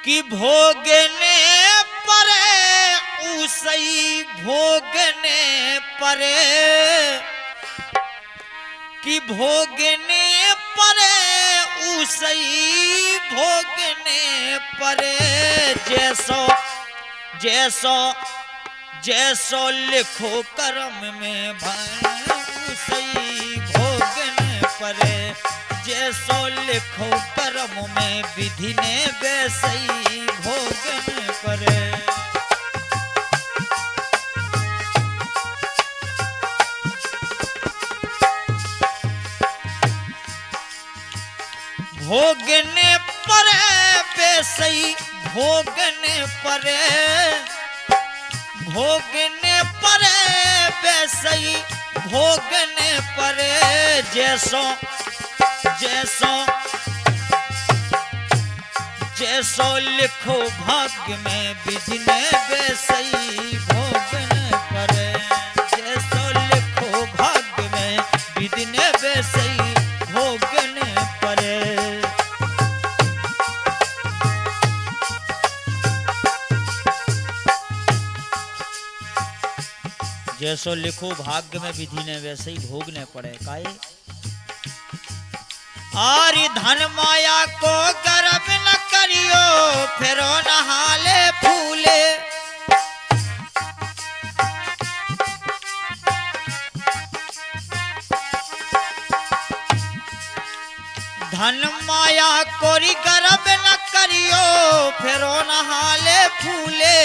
कि भोगने परे उसई भोगने परे कि भोगने परे उसई भोगने परे जैसो जैसो जैसो लिखो कर्म में भाई उसई भोगने परे जैसो लिखो कर्म में विधि ने वैसई भोगने परे भोगने परे वैसई भोगने परे भोगने परे वैसई भोगने परे जैसो जैसो जैसो लिखो भाग्य में विधि ने वैसई भोगने परे जैसो लिखो भाग्य में विधि ने वैसई भोगने परे जैसो लिखो भाग्य में विधि ने वैसे ही भोगने पड़े काहे आरी धन माया को गर्व न करियो फिरो नहाले फूले धन माया कोरी गर्व न करियो फिरो नहाले फूले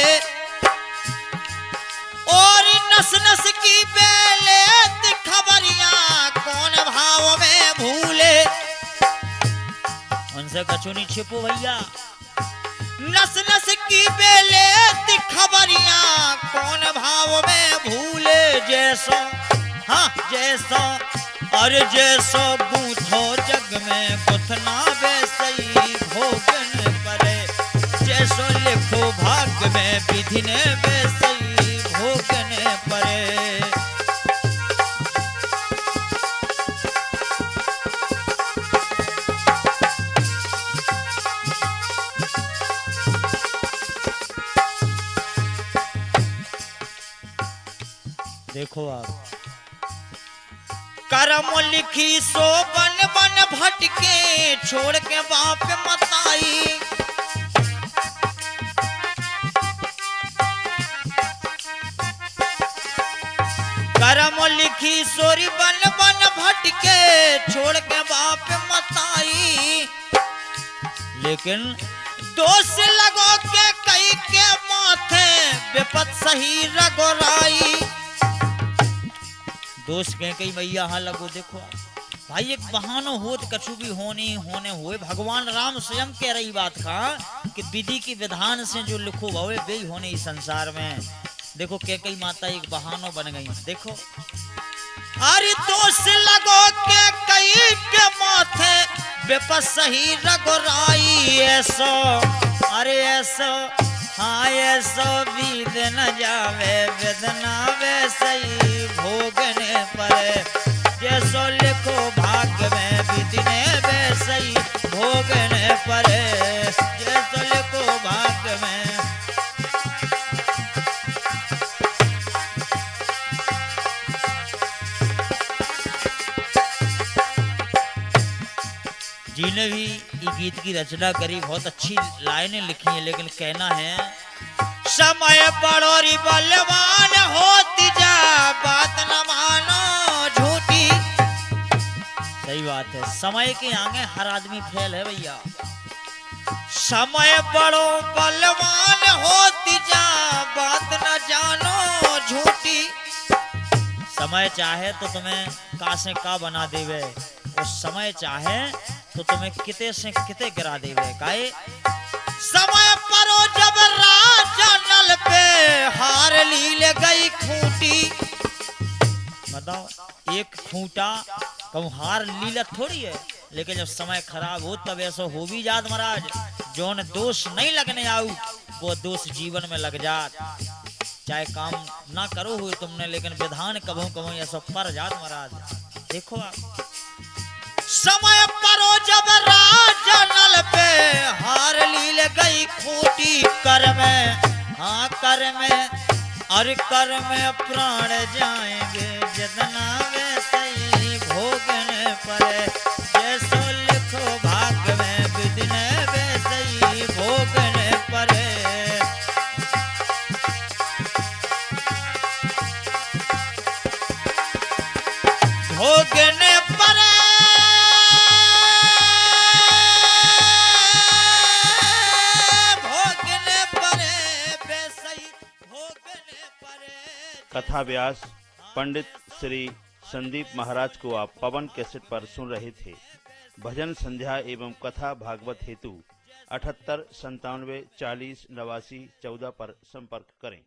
और नस नस की बेले खबरियां कौन भाव में भूले उनसे कछु नहीं छिपो भैया नस नस की बेले खबरियां कौन भाव में भूले जैसो हाँ जैसो और जैसो बूथो जग में गुथना वैसई भोगन परे जैसो लिखो भाग्य में विधि ने वैसई भोगने परे देखो आप कर्म लिखी सो बन बन भटके छोड़ के बाप मताई कर्म लिखी सोरी बन बन भटके छोड़ के बाप मताई लेकिन दोष लगो के कई के माथे विपत सही रगोराई दोष के कई मैया हाँ लगो देखो भाई एक बहानो हो तो कछु भी होने हुए भगवान राम स्वयं कह रही बात का कि विधि की विधान से जो लिखो भवे वे होने इस संसार में देखो कई माता एक बहानो बन गई देखो अरे दोष लगो के कई के माथे विपत सही रगोराई ऐसो अरे ऐसो हाँ ऐसो विध न जावे वेदना वैसई भोगने परे जैसो लिखो भाग्य में विधि ने वैसई भोगने परे जैसो लिखो भाग्य में जिन्हें भी ये गीत की रचना करी बहुत अच्छी लाइनें लिखी है लेकिन कहना है समय बड़ोरी बलवान होती जा बात न मानो झूठी सही बात है समय के आगे हर आदमी फेल है भैया समय बड़ो बलवान होती जा बात न जानो झूठी समय चाहे तो तुम्हें का से का बना देवे और समय चाहे तो तुम्हें किते से किते गिरा देवे काहे समय परो जब राजा नल पे हार लीले गई खूंटी बताओ एक खूंटा कहूँ हार लीला थोड़ी है लेकिन जब समय खराब हो तब ऐसा हो भी जात महाराज जोन दोष नहीं लगने आऊ वो दोष जीवन में लग जात चाहे काम ना करो हुए तुमने लेकिन विधान कभों कभों ऐसा पर जात महाराज देखो आप समय परो जब राजा नल पे हार लील गई करी खोटी कर में, हाँ कर में, अरे कर में प्राण जाएंगे जितना वैसे ही भोगने पड़े, जैसो लिखो भाग्य में विधि वैसे ही भोगने पड़े। भोगने पड़े, भोगने पड़े, वैसे ही भोगने पड़े। कथा व्यास पंडित श्री संदीप महाराज को आप पवन कैसेट पर सुन रहे थे। भजन संध्या एवं कथा भागवत हेतु 78 97 40 89 14 पर संपर्क करें।